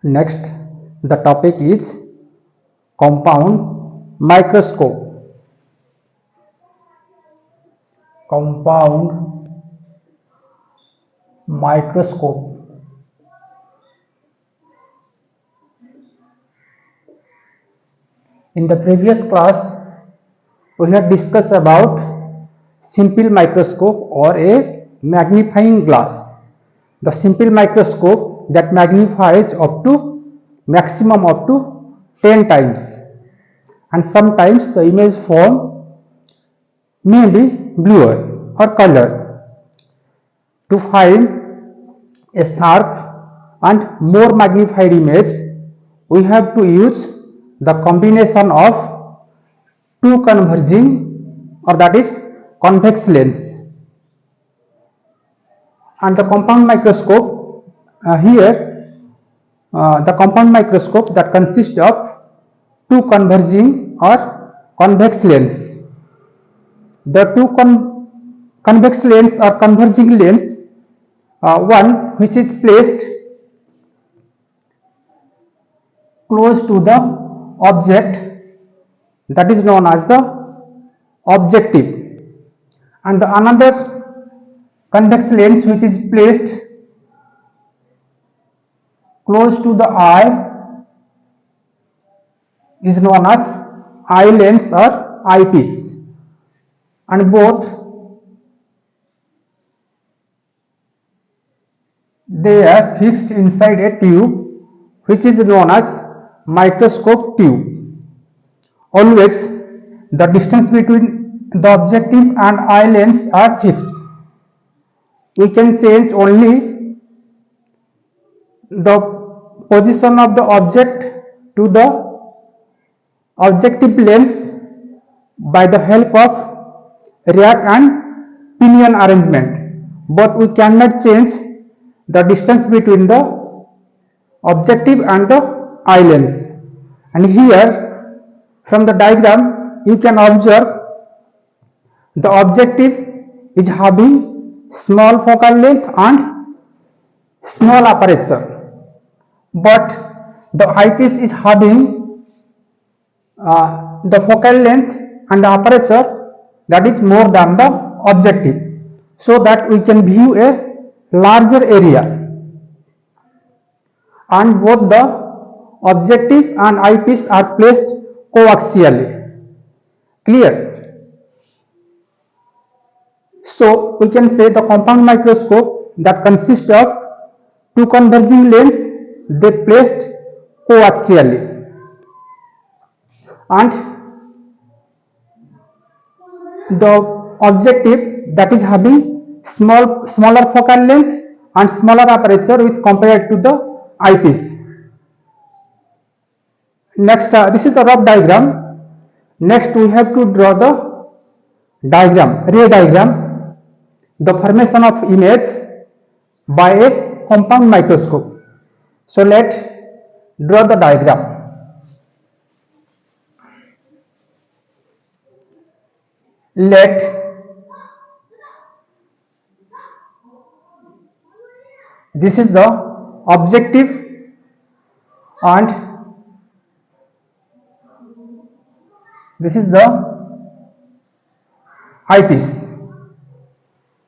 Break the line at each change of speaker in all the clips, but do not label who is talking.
Next, the topic is compound microscope. Compound microscope. In the previous class, we have discussed about simple microscope or a magnifying glass. The simple microscope that magnifies up to maximum up to 10 times, and sometimes the image form may be bluer or colored. To find a sharp and more magnified image, we have to use the combination of two converging, or that is convex lens, and the compound microscope the compound microscope that consists of two converging or convex lens. The two convex lens or converging lens, one which is placed close to the object, that is known as the objective, and the another convex lens which is placed close to the eye is known as eye lens or eyepiece, and both they are fixed inside a tube which is known as microscope tube. Always the distance between the objective and eye lens are fixed. We can change only the position of the object to the objective lens by the help of rack and pinion arrangement, but we cannot change the distance between the objective and the eye lens. And here from the diagram you can observe the objective is having small focal length and small aperture, but the eyepiece is having the focal length and the aperture that is more than the objective, so that we can view a larger area, and both the objective and eyepiece are placed coaxially. Clear? So we can say the compound microscope that consists of two converging lens, they placed coaxially, and the objective that is having smaller focal length and smaller aperture with compared to the eyepiece. Next, this is the rough diagram. Next, we have to draw the diagram, ray diagram, the formation of image by a compound microscope. So let's draw the diagram. This is the objective and this is the eyepiece.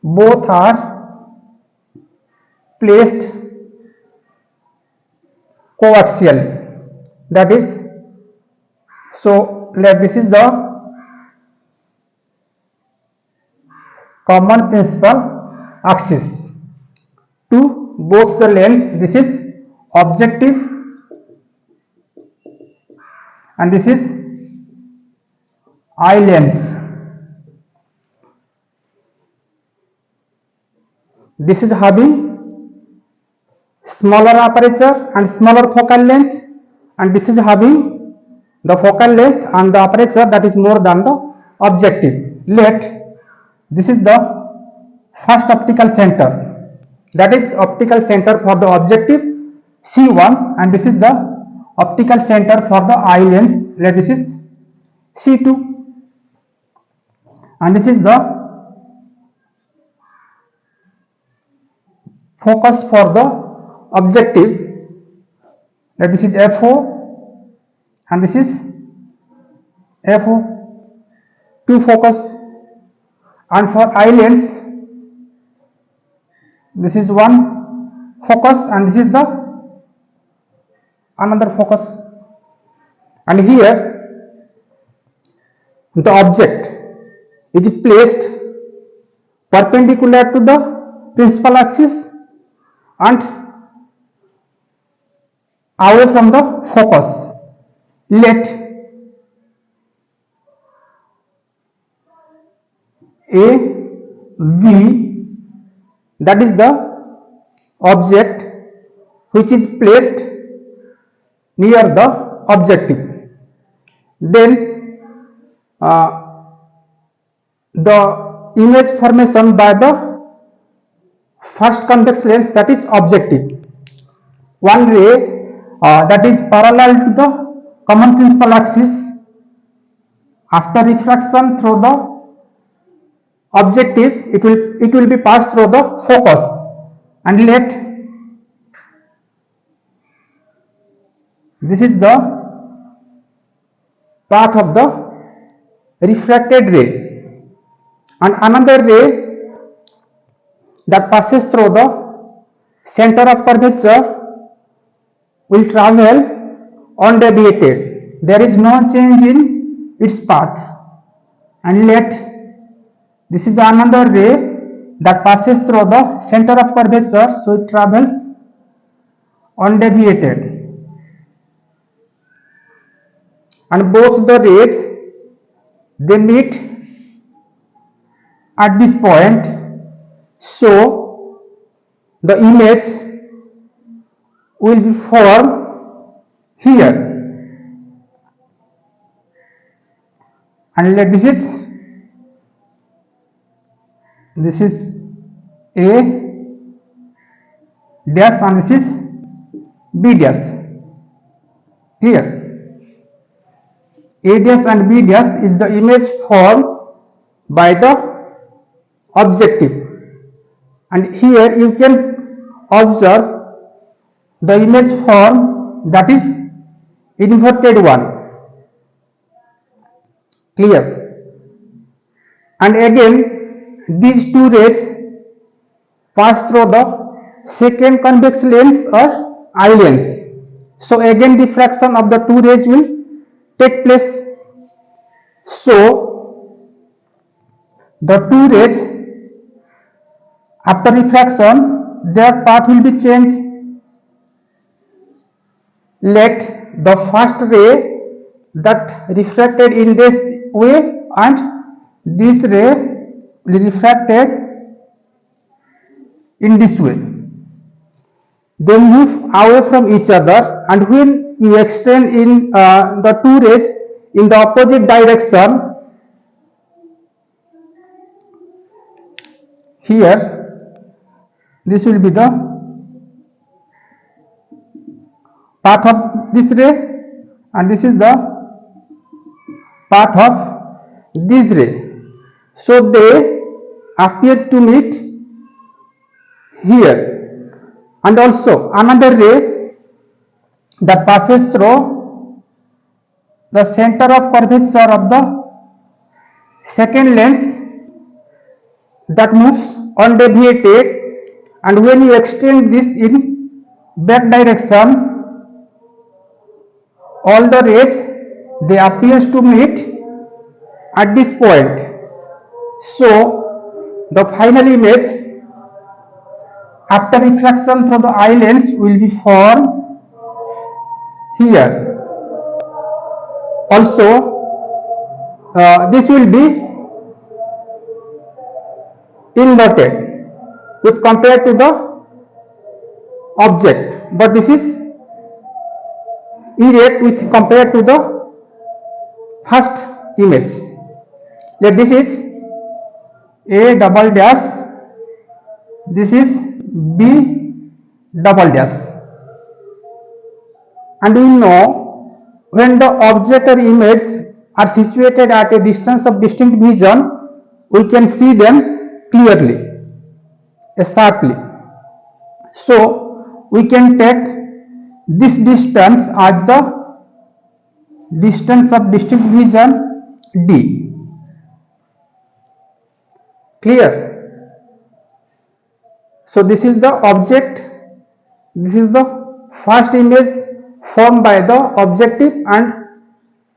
Both are placed coaxially. That is, so this is the common principal axis to both the lens. This is objective and this is eye lens. This is having smaller aperture and smaller focal length, and this is having the focal length and the aperture that is more than the objective. This is the first optical center, that is optical center for the objective C1, and this is the optical center for the eye lens, this is C2, and this is the focus for the objective, That this is FO and this is FO, two focus. And for eye lens, this is one focus and this is the another focus. And here the object is placed perpendicular to the principal axis and away from the focus. Let AV, that is the object which is placed near the objective. Then the image formation by the first convex lens, that is objective. One ray that is parallel to the common principal axis, after refraction through the objective, it will be passed through the focus, and let this is the path of the refracted ray, and another ray that passes through the center of curvature will travel undeviated. There is no change in its path, and let this is another ray that passes through the center of curvature, so it travels undeviated. And both the rays, they meet at this point, so the image will be formed here. And let this is A dash and this is B dash. Here A dash and B dash is the image formed by the objective, and here you can observe the image form, that is inverted one. Clear? And again these two rays pass through the second convex lens or eye lens, so again diffraction of the two rays will take place. So the two rays, after refraction, their path will be changed. Let the first ray that refracted in this way and this ray will refracted in this way. They move away from each other, and when you extend in the two rays in the opposite direction, here this will be the path of this ray and this is the path of this ray, so they appear to meet here. And also another ray that passes through the center of curvature of the second lens, that moves undeviated, and when you extend this in back direction, all the rays, they appears to meet at this point. So the final image after refraction through the eye lens will be formed here. Also this will be inverted with compared to the object, but this is erect with compared to the first image. Let this is A double dash, this is B double dash, and we know when the object or image are situated at a distance of distinct vision, we can see them clearly, sharply. So we can take this distance as the distance of distinct vision d. Clear? So this is the object, this is the first image formed by the objective, and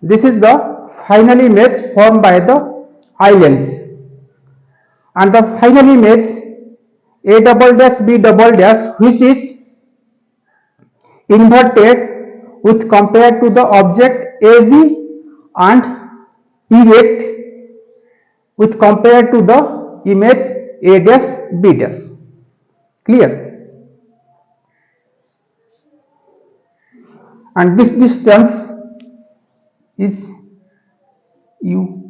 this is the final image formed by the eye lens, and the final image a double dash b double dash, which is inverted with compared to the object AB, and erect with compared to the image A dash B dash. Clear? And this distance is u,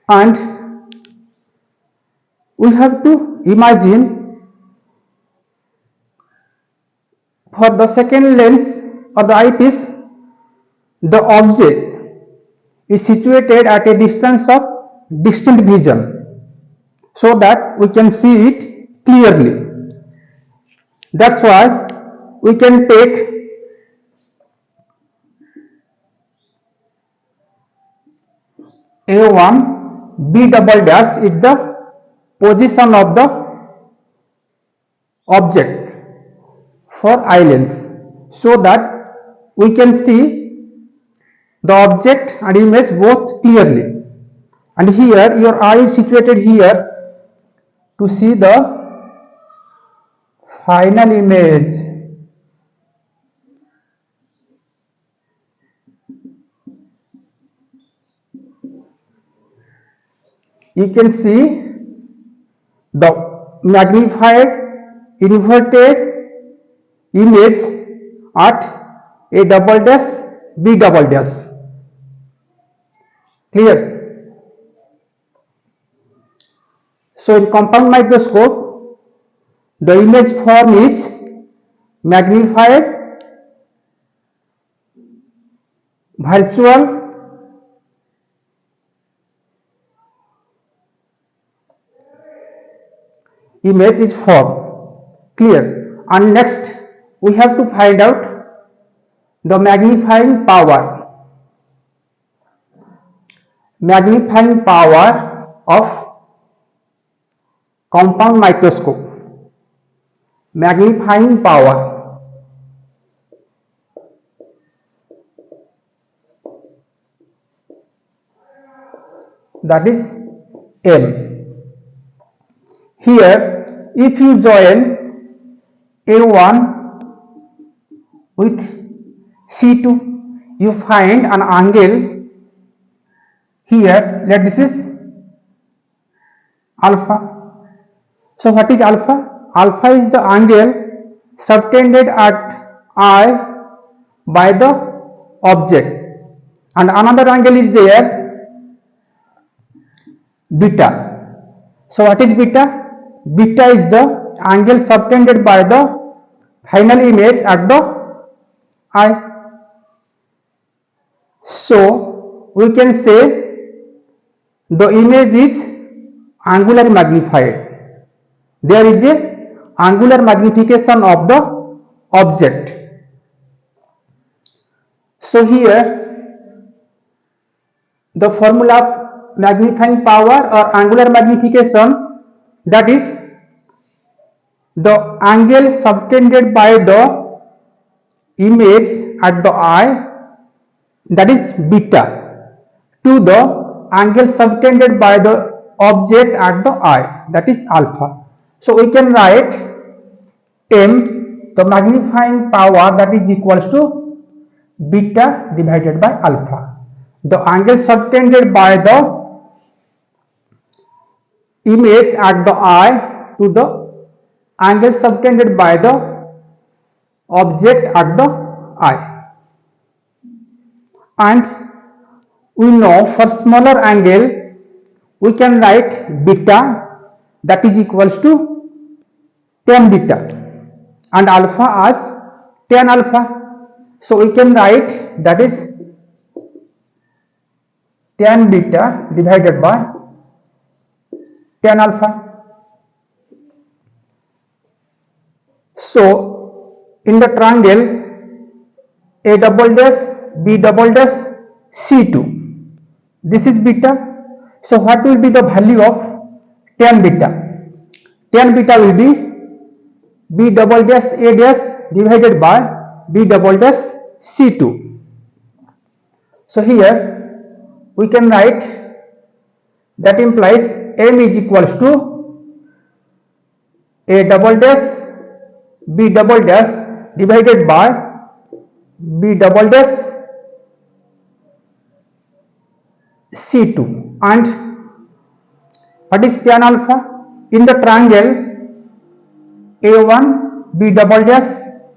and we have to imagine for the second lens or the eyepiece, the object is situated at a distance of distant vision so that we can see it clearly. That's why we can take A1 B double dash is the position of the object for eye lens, so that we can see the object and image both clearly. And here your eye is situated here to see the final image. You can see the magnified inverted image at a double dash b double dash. Clear? So in compound microscope, the image form is magnified virtual image is formed. Clear? And next we have to find out the magnifying power. Magnifying power of compound microscope. Magnifying power. That is M. Here, if you join A1 with C2, you find an angle here. Let this is alpha. So what is alpha? Alpha is the angle subtended at I by the object, and another angle is there, beta. So what is beta? Beta is the angle subtended by the final image at the eye. So we can say the image is angular magnified. There is a angular magnification of the object. So here the formula of magnifying power or angular magnification, that is the angle subtended by the image at the eye, that is beta, to the angle subtended by the object at the eye, that is alpha. So we can write M, the magnifying power, that is equals to beta divided by alpha. The angle subtended by the image at the eye to the angle subtended by the object at the eye. And we know for smaller angle we can write beta, that is equals to tan beta, and alpha as tan alpha. So we can write that is tan beta divided by tan alpha. So in the triangle A double dash B double dash C2, this is beta. So what will be the value of tan beta? Tan beta will be B double dash A dash divided by B double dash C2. So here we can write, that implies M is equals to A double dash B double dash divided by B double dash C2. And what is tan alpha? In the triangle A1 B double dash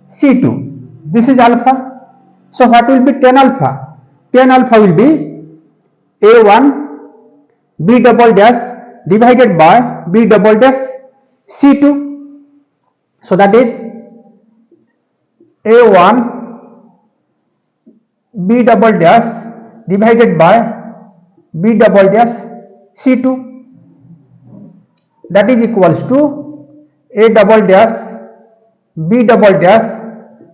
C2, this is alpha. So what will be tan alpha? Tan alpha will be A1 B double dash divided by B double dash C2. So that is A1 B double dash divided by B double dash C2, that is equals to A double dash B double dash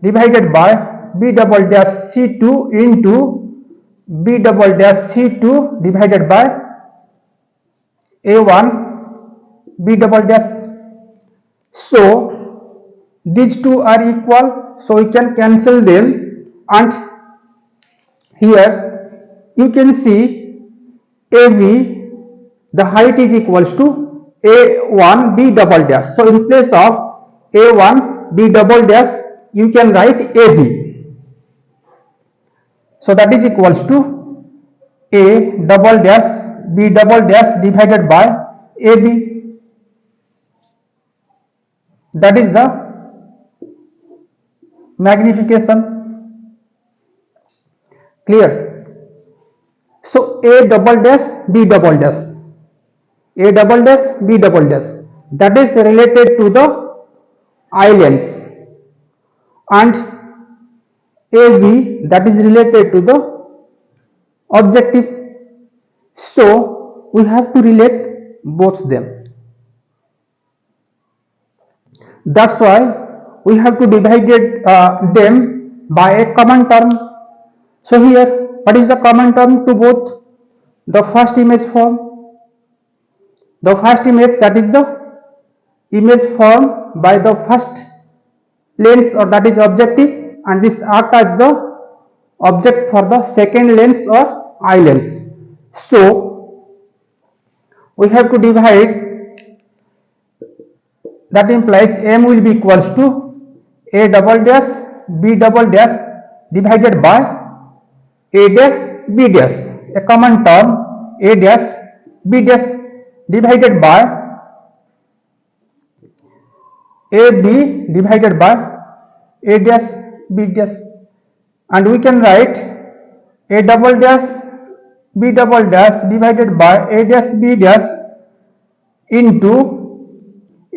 divided by B double dash C2 into B double dash C2 divided by A1 B double dash. So these two are equal, so we can cancel them, and here you can see AB, the height is equals to A1 B double dash. So in place of A1 B double dash you can write AB. So that is equals to A double dash B double dash divided by AB. That is the magnification. Clear? So A double dash B double dash, A double dash B double dash, that is related to the eye lens, and AB, that is related to the objective. So we have to relate both them. That's why we have to divide them by a common term. So here, what is the common term to both? The first image form. The first image, that is the image formed by the first lens, or that is objective, and this acts as the object for the second lens or eye lens. So we have to divide. That implies M will be equals to A double dash B double dash divided by A dash B dash, a common term, A dash B dash divided by AB divided by A dash B dash, and we can write A double dash B double dash divided by A dash B dash into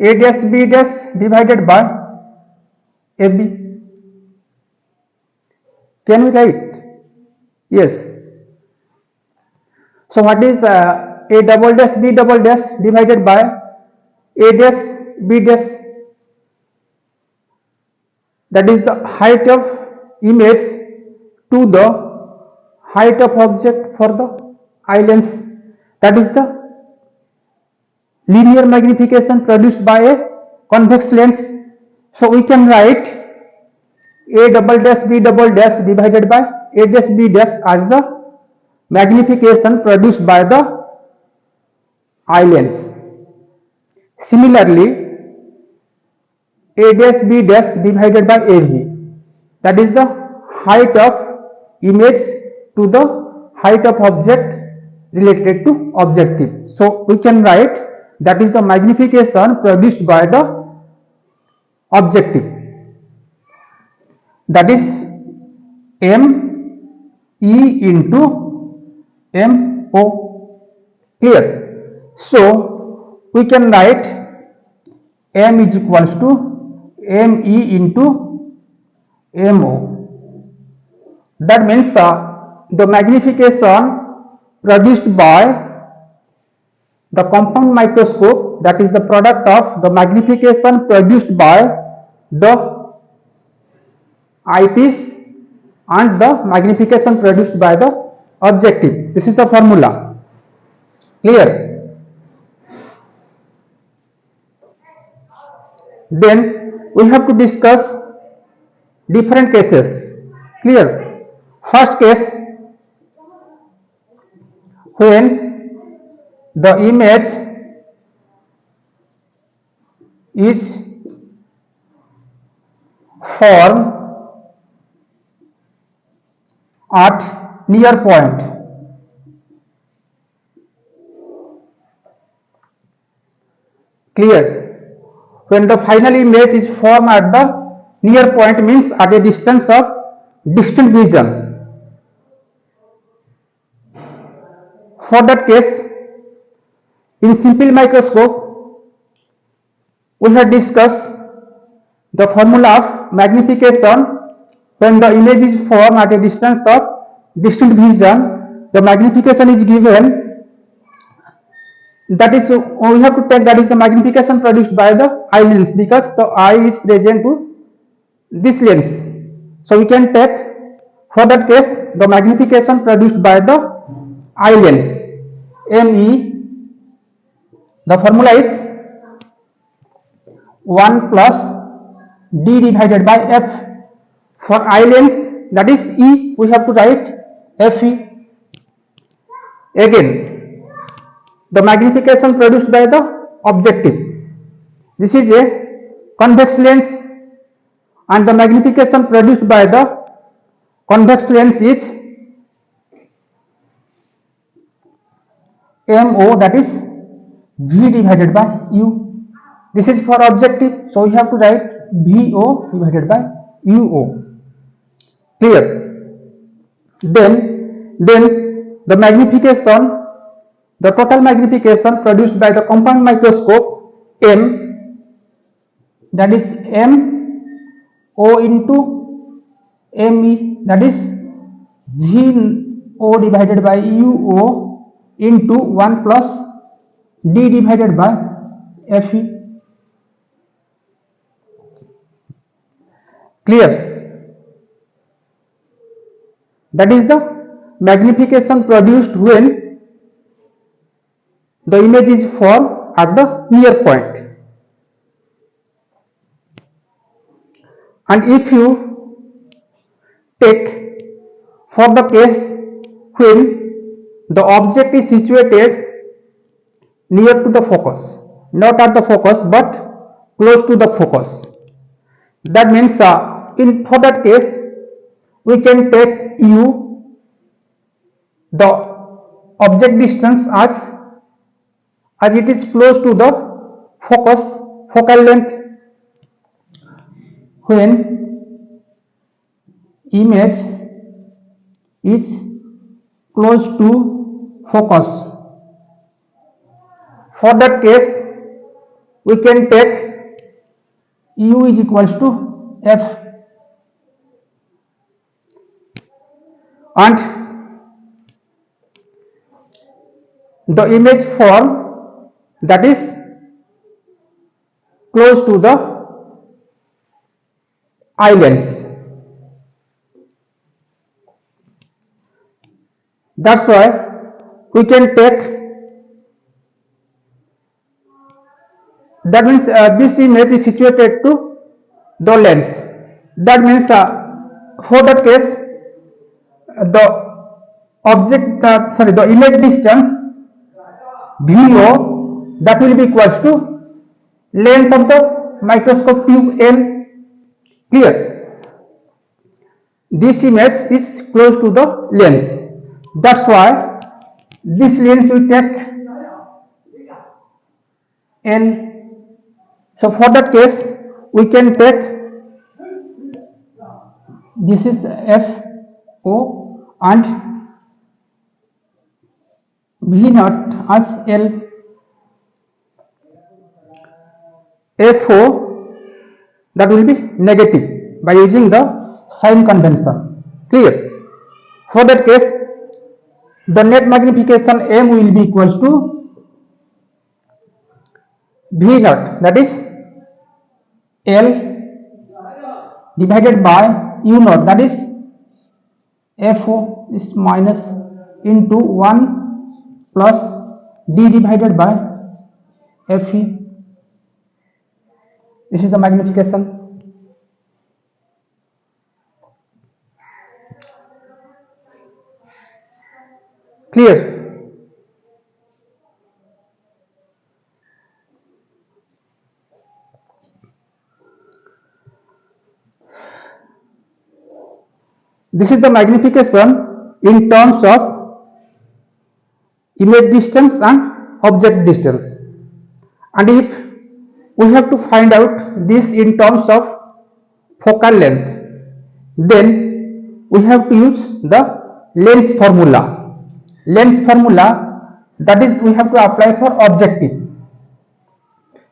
A dash B dash divided by AB. Can we write? Yes. So what is A double dash B double dash divided by A dash B dash? That is the height of image to the height of object for the eye lens. That is the linear magnification produced by a convex lens. So we can write A double dash B double dash divided by A dash B dash as the magnification produced by the eye lens. Similarly, A dash B dash divided by AB, that is the height of image to the height of object related to objective. So we can write, that is the magnification produced by the objective, that is M E into M O. Clear? So we can write M is equals to M E into M O. That means the magnification produced by the compound microscope, that is the product of the magnification produced by the eyepiece and the magnification produced by the objective. This is the formula. Clear? Then we have to discuss different cases. Clear? First case, when the image is formed at near point. Clear? When the final image is formed at the near point means at a distance of distant vision. For that case, in simple microscope, we have discussed the formula of magnification. When the image is formed at a distance of distant vision, the magnification is given. That is, we have to take that is the magnification produced by the eye lens, because the eye is present to this lens. So we can take, for that case, the magnification produced by the eye lens, ME. The formula is 1 plus D divided by F. For eye lens, that is E, we have to write FE. Again, the magnification produced by the objective. This is a convex lens, and the magnification produced by the convex lens is MO, that is V divided by U. This is for objective, so we have to write VO divided by UO. Clear? Then the magnification, the total magnification produced by the compound microscope M, that is MO into ME, that is VO divided by UO into 1 plus D divided by FE. Clear? That is the magnification produced when the image is formed at the near point. And if you take for the case when the object is situated near to the focus, not at the focus but close to the focus, that means for that case we can take U, the object distance, as it is close to the focus, focal length. When image is close to focus, for that case we can take U is equals to F, and the image form that is close to the eye lens. That's why we can take, that means this image is situated to the lens. That means for that case the object, the image distance VO, that will be equals to length of the microscope tube L. Clear? This image is close to the lens. That's why this lens we take L. So for that case we can take, this is FO and V naught as L. FO, that will be negative by using the sign convention. Clear? For that case the net magnification M will be equals to V naught, that is L divided by u naught, that is FO is minus into 1 plus d divided by FE. This is the magnification. Clear? This is the magnification in terms of image distance and object distance. And if we have to find out this in terms of focal length, then we have to use the lens formula. Lens formula, that is we have to apply for objective.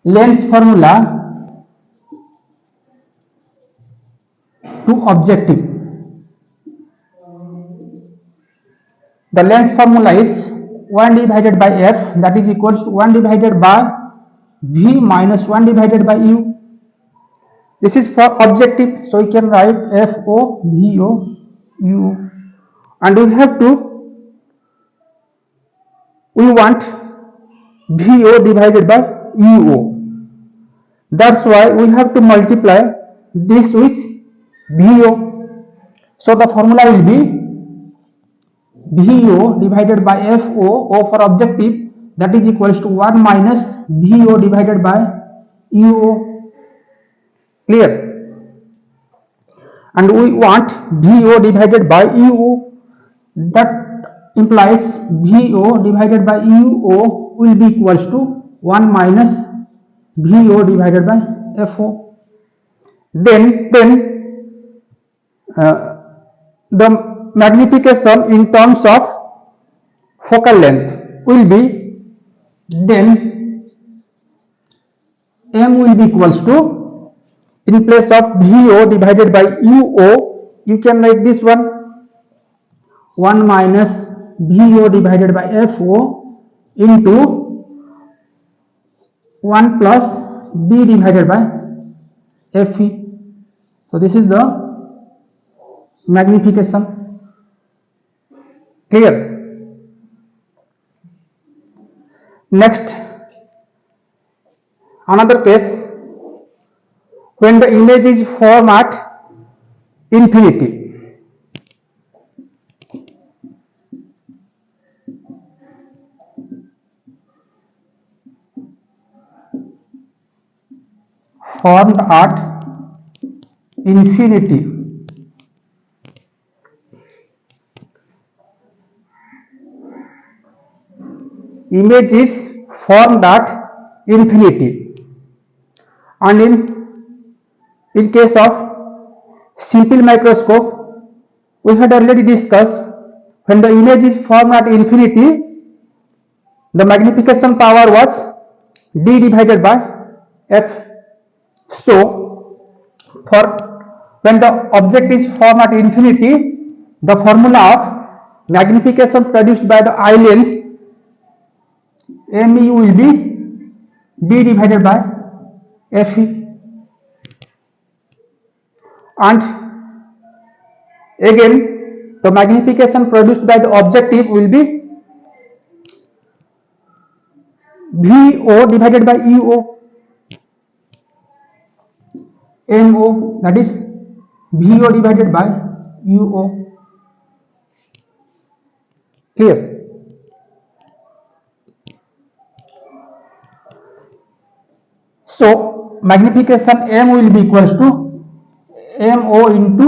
Lens formula to objective. The lens formula is 1 divided by f, that is equals to 1 divided by v minus 1 divided by u. This is for objective, so we can write FO, VO, U, and we want VO divided by UO. That's why we have to multiply this with VO. So the formula will be VO divided by FO, O for objective, that is equals to 1 minus VO divided by UO. Clear? And we want VO divided by UO, that implies VO divided by UO will be equals to 1 minus VO divided by FO. Then the magnification in terms of focal length will be, then M will be equals to, in place of VO divided by UO, you can write this one, 1 minus VO divided by FO into 1 plus B divided by FE. So this is the magnification. Clear? Next, another case, when the image is formed at infinity. Formed at infinity. Image is formed at infinity, and in case of simple microscope, we had already discussed, when the image is formed at infinity, the magnification power was d divided by f. So for when the object is formed at infinity, the formula of magnification produced by the eye lens ME will be d divided by FE. And again, the magnification produced by the objective will be VO divided by UO. MO, that is VO divided by UO. Clear? So magnification M will be equals to MO into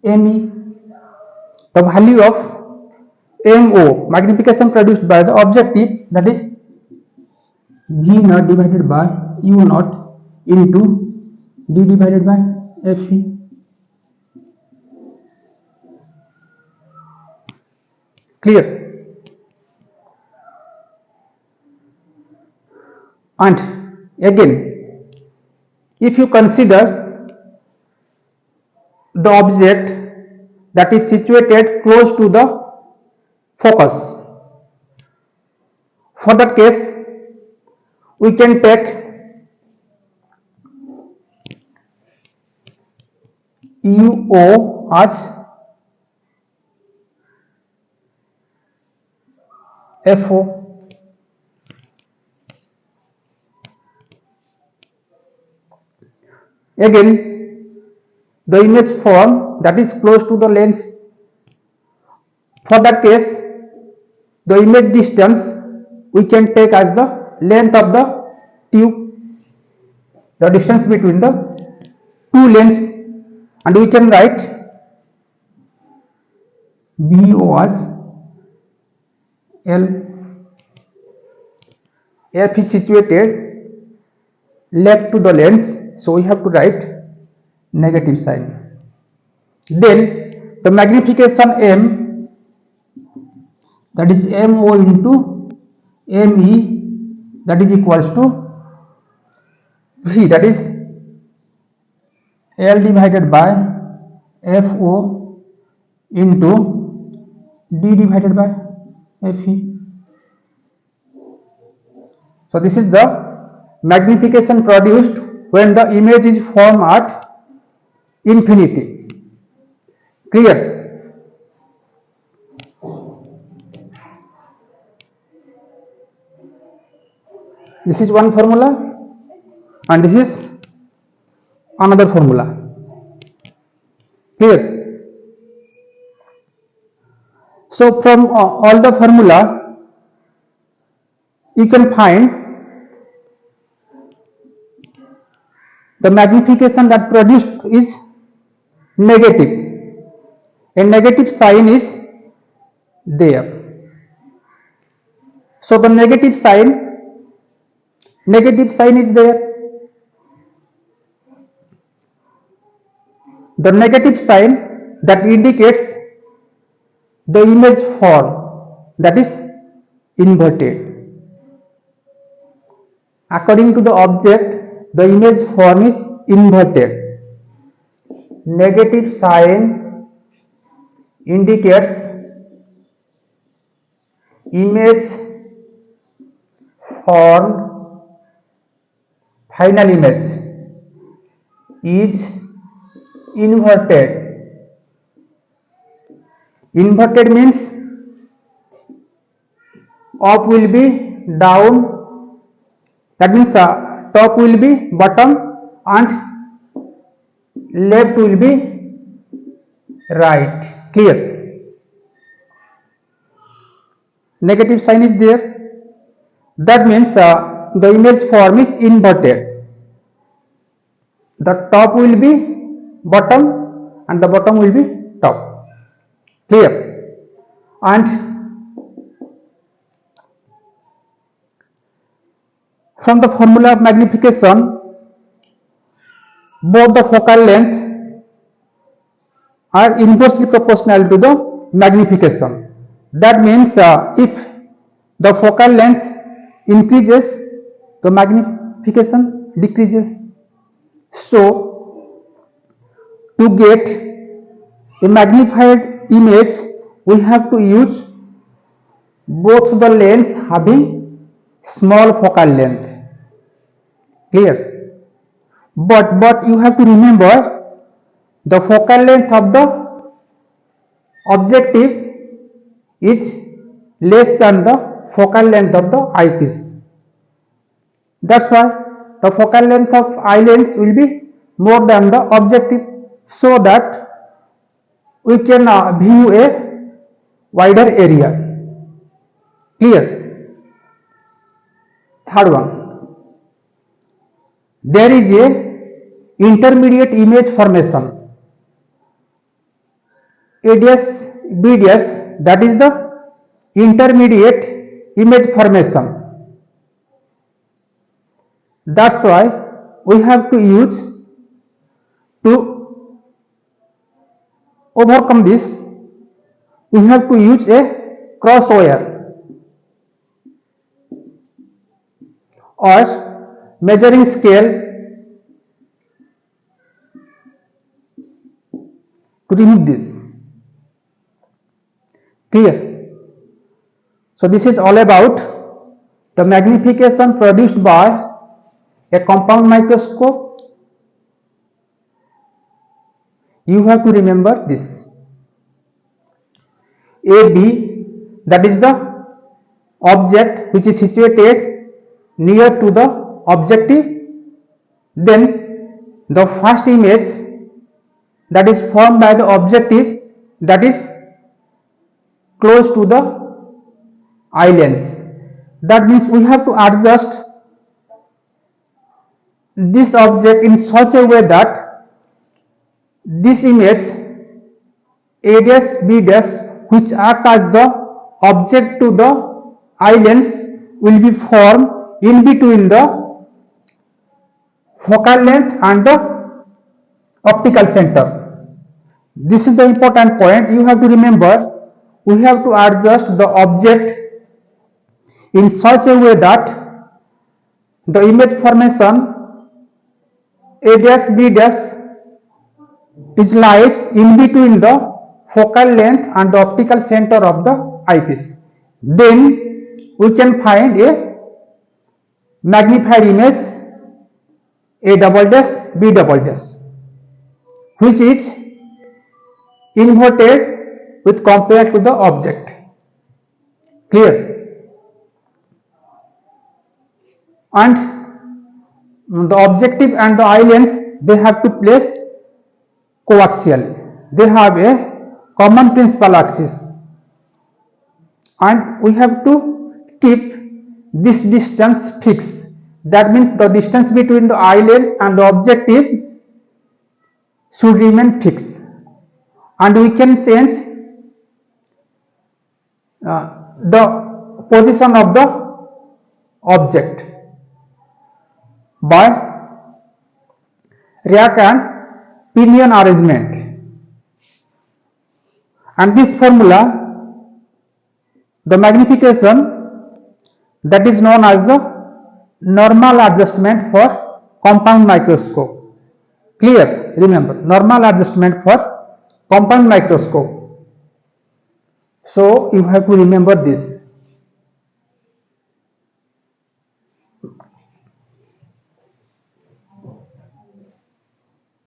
ME. The value of MO, magnification produced by the objective, that is V naught divided by U naught into D divided by FE. Clear? And again, if you consider the object that is situated close to the focus, for that case we can take TuO as FO. Again, the image form that is close to the lens. For that case, the image distance we can take as the length of the tube, the distance between the two lens, and we can write BO as L. F is situated left to the lens, so we have to write negative sign. Then the magnification M, that is MO into ME, that is equals to V, that is L divided by FO into D divided by FE. So this is the magnification produced when the image is formed at infinity. Clear? This is one formula and this is another formula. Clear? So from all the formula you can find the magnification that produced is negative. A negative sign is there. So the negative sign is there. The negative sign that indicates the image form, that is inverted. According to the object, the image form is inverted. Negative sign indicates image formed, final image is inverted. Inverted means up will be down, that means top will be bottom and left will be right. Clear? Negative sign is there, that means the image form is inverted. The top will be bottom and the bottom will be top. Clear? And from the formula of magnification, both the focal length are inversely proportional to the magnification. That means if the focal length increases, the magnification decreases. So to get a magnified image, we have to use both the lens having small focal length. Clear? But you have to remember the focal length of the objective is less than the focal length of the eyepiece. That's why the focal length of eye lens will be more than the objective, so that we can view a wider area. Clear? Third one, there is a intermediate image formation, ADS, BDS, that is the intermediate image formation. That's why we have to use, to overcome this, we have to use a cross wire or measuring scale to remove this. Clear? So this is all about the magnification produced by a compound microscope You have to remember this. AB, that is the object which is situated near to the objective. Then the first image that is formed by the objective, that is close to the eye lens. That means we have to adjust this object in such a way that this image A dash B dash, which act as the object to the eye lens, will be formed in between the focal length and the optical center. This is the important point. You have to remember, we have to adjust the object in such a way that the image formation A dash B dash is lies in between the focal length and the optical center of the eyepiece. Then we can find a magnified image A double dash B double dash, which is inverted with compared to the object. Clear? And the objective and the eye lens, they have to place coaxially. They have a common principal axis, and we have to keep this distance fixed. That means the distance between the eye lens and the objective should remain fixed, and we can change the position of the object by rack and pinion arrangement. And this formula, the magnification, that is known as the normal adjustment for compound microscope. Clear? Remember, normal adjustment for compound microscope. So you have to remember this.